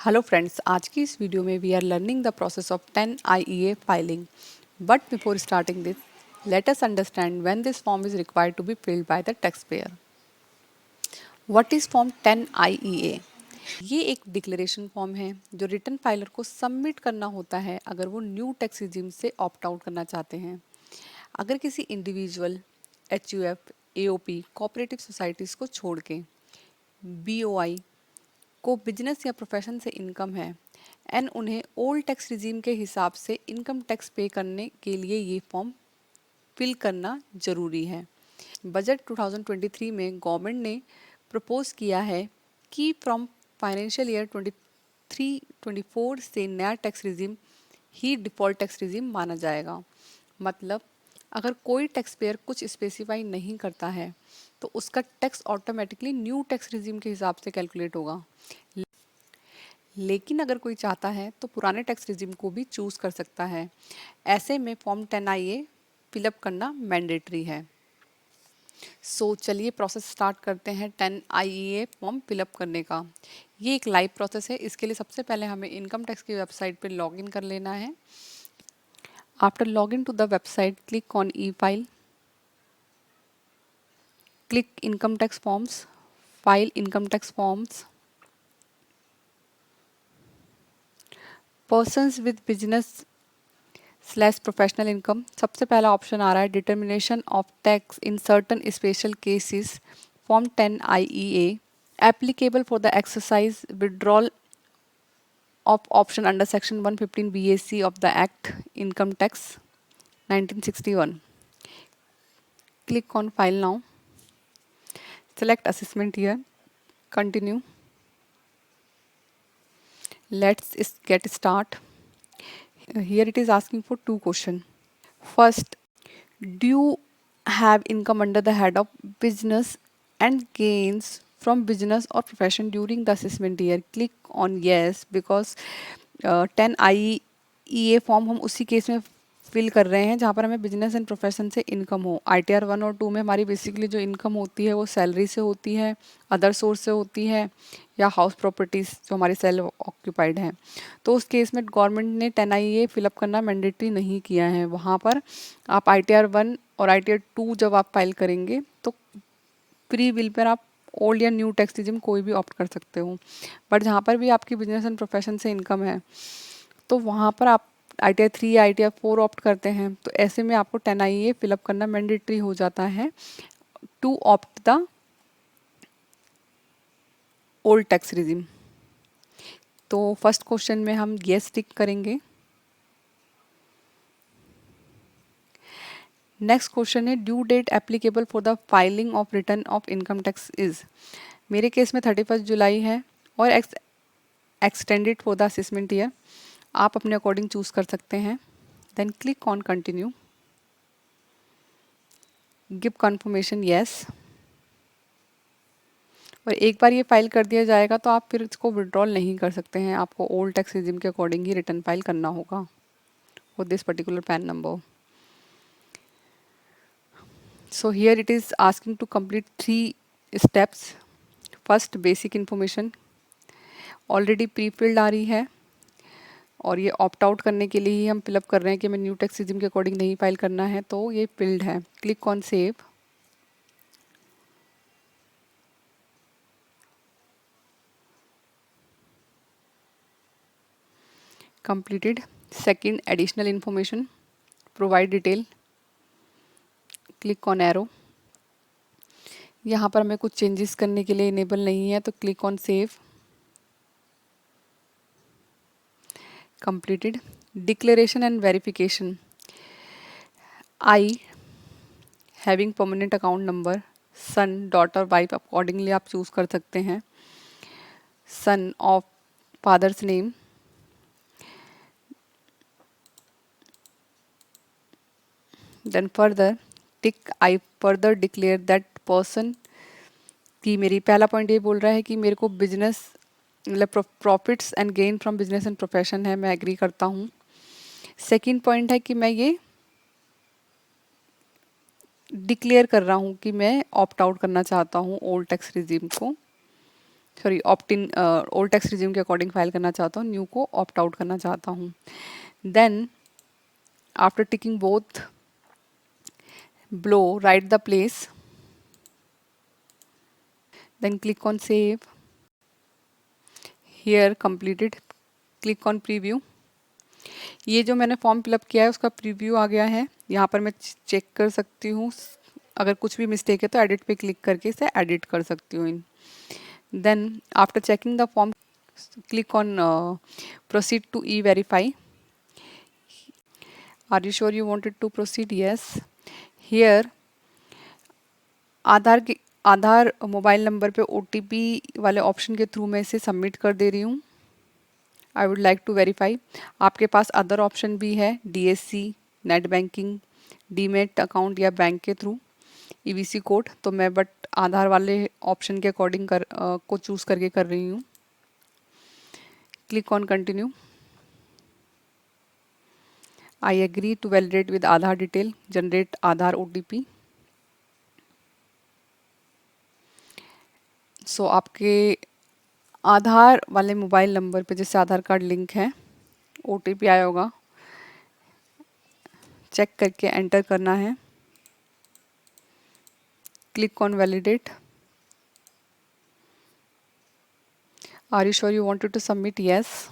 Hello friends, आज की इस वीडियो में we are learning the process of 10 IEA filing. But before starting this, let us understand when this form is required to be filled by the taxpayer. What is Form 10 IEA? ये एक declaration form है जो return filer को submit करना होता है अगर वो न्यू टैक्स रिजीम से ऑप्ट आउट करना चाहते हैं. अगर किसी individual, HUF, AOP, cooperative societies को छोड़ के BOI को बिजनेस या प्रोफेशन से इनकम है एंड उन्हें ओल्ड टैक्स रिजीम के हिसाब से इनकम टैक्स पे करने के लिए ये फॉर्म फिल करना ज़रूरी है. बजट 2023 में गवर्नमेंट ने प्रपोज किया है कि फ्रॉम फाइनेंशियल ईयर 23-24 से नया टैक्स रिजीम ही डिफ़ॉल्ट टैक्स रिजीम माना जाएगा. मतलब अगर कोई टैक्स पेयर कुछ स्पेसिफाई नहीं करता है तो उसका tax automatically new tax regime के हिसाब से कैलकुलेट होगा. लेकिन अगर कोई चाहता है तो पुराने टैक्स रिजीम को भी चूज़ कर सकता है. ऐसे में फॉर्म 10 IEA फिलअप करना मैंडेटरी है. चलिए प्रोसेस स्टार्ट करते हैं 10 IEA फॉर्म फिलअप करने का. ये एक लाइव प्रोसेस है. इसके लिए सबसे पहले हमें इनकम टैक्स की वेबसाइट पर लॉगिन कर लेना है. After login to the website, click on e file, click income tax forms, file income tax forms, persons with business / professional income. सबसे पहला ऑप्शन आ रहा है determination of tax in certain special cases, form 10 IEA applicable for the exercise withdrawal of option under section 115 BAC of the act income tax 1961. Click on file now, select assessment here, continue. Let's get start. Here it is asking for two questions. First, do you have income under the head of business and gains from business or profession during the assessment year? Click on yes because 10 IEA form हम उसी case में fill कर रहे हैं जहाँ पर हमें business and profession से इनकम हो. ITR 1 और 2 में हमारी बेसिकली जो इनकम होती है वो सैलरी से होती है, अदर सोर्स से होती है या हाउस प्रॉपर्टीज़ जो हमारी सेल्फ ऑक्यूपाइड हैं. तो उस केस में गवर्नमेंट ने 10 IEA फिलअप करना मैंडेटरी नहीं किया है. वहाँ पर आप ITR 1 और ITR 2 जब आप फाइल करेंगे तो प्री विल पर आप ओल्ड या न्यू टैक्स रिजिम कोई भी ऑप्ट कर सकते हो. बट जहाँ पर भी आपकी बिजनेस एंड प्रोफेशन से इनकम है तो वहाँ पर आप ITR 3 या ITR 4 ऑप्ट करते हैं तो ऐसे में आपको 10 IEA फिलअप करना मैंडेटरी हो जाता है to opt the old tax regime. तो फर्स्ट क्वेश्चन में हम येस टिक करेंगे. नेक्स्ट क्वेश्चन है due date applicable for the filing of return of income tax is. मेरे केस में 31 जुलाई है और extended for the assessment year. आप अपने अकॉर्डिंग चूज कर सकते हैं. Then click on continue, give confirmation yes. और एक बार ये फाइल कर दिया जाएगा तो आप फिर इसको विड्रॉल नहीं कर सकते हैं. आपको ओल्ड टैक्स रिजिम के अकॉर्डिंग ही रिटर्न फाइल करना होगा for this particular pan number. So here it is asking to complete 3 steps. First, basic information already prefilled आ रही है और ये ऑप्ट आउट करने के लिए ही हम फिलअप कर रहे हैं कि हमें न्यू टैक्स रिजिम के अकॉर्डिंग नहीं फाइल करना है. तो ये फिल्ड है. Click on save. completed. Second, additional information, provide detail. Click on arrow. यहाँ पर हमें कुछ चेंजेस करने के लिए इनेबल नहीं है तो click on save. completed. Declaration and verification. I having permanent account number, son, daughter, wife accordingly आप चूज कर सकते हैं. son of father's name, then further tick I further declare that person. कि मेरी पहला पॉइंट ये बोल रहा है कि मेरे को बिजनेस मतलब profits and gain from business and profession है, मैं एग्री करता हूँ. सेकंड पॉइंट है कि मैं ये डिक्लेयर कर रहा हूँ कि मैं ऑप्ट आउट करना चाहता हूँ ओल्ड टैक्स रिजीम को. Sorry opt in old tax resume के अकॉर्डिंग फाइल करना चाहता हूँ, न्यू को ऑप्ट आउट करना चाहता हूँ. Then after ticking both below, write the place, then click on save. Here completed, click on preview. ये जो मैंने फॉर्म फिलअप किया है उसका प्रीव्यू आ गया है. यहाँ पर मैं चेक कर सकती हूँ, अगर कुछ भी मिस्टेक है तो एडिट पे क्लिक करके इसे एडिट कर सकती हूँ. Then after checking the form, click on proceed to e verify. Are you sure you wanted to proceed? Yes. Here Aadhaar mobile number पे OTP वाले ऑप्शन के थ्रू मैं इसे सबमिट कर दे रही हूँ. I would like to verify. आपके पास अदर ऑप्शन भी है, DSC, net banking, demat account या बैंक के थ्रू EVC कोड. तो मैं बट आधार वाले ऑप्शन के अकॉर्डिंग को चूज़ करके कर रही हूँ. Click on continue. I agree to validate with Aadhaar detail, generate Aadhaar OTP. So आपके आधार वाले मोबाइल नंबर पे जैसे आधार कार्ड लिंक है, OTP आया होगा, चेक करके एंटर करना है. Click on validate. Are you sure you wanted to submit? Yes.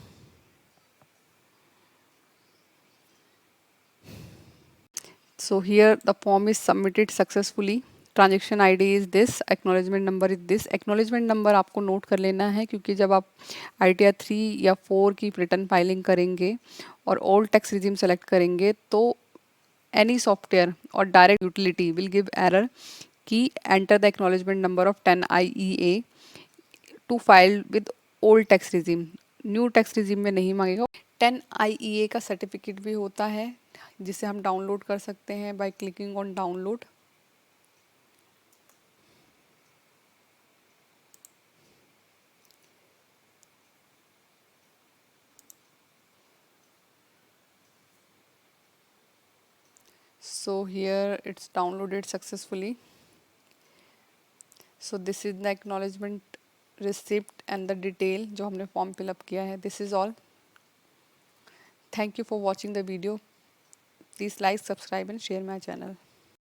So here the form is submitted successfully. Transaction ID is this, acknowledgement number is this. Acknowledgement number आपको note कर लेना है क्योंकि जब आप ITR 3 या 4 की रिटर्न फाइलिंग करेंगे और ओल्ड टैक्स रिजीम सेलेक्ट करेंगे तो एनी सॉफ्टवेयर और direct utility will give error कि enter the acknowledgement number of 10 IEA to file with old tax regime. New tax regime में नहीं मांगेगा. 10 IEA का सर्टिफिकेट भी होता है जिसे हम डाउनलोड कर सकते हैं by clicking on download. So here it's downloaded successfully. So this is the acknowledgement receipt and the detail जो हमने फॉर्म फिलअप किया है. This is all. Thank you for watching the video. Please like, subscribe and share my channel.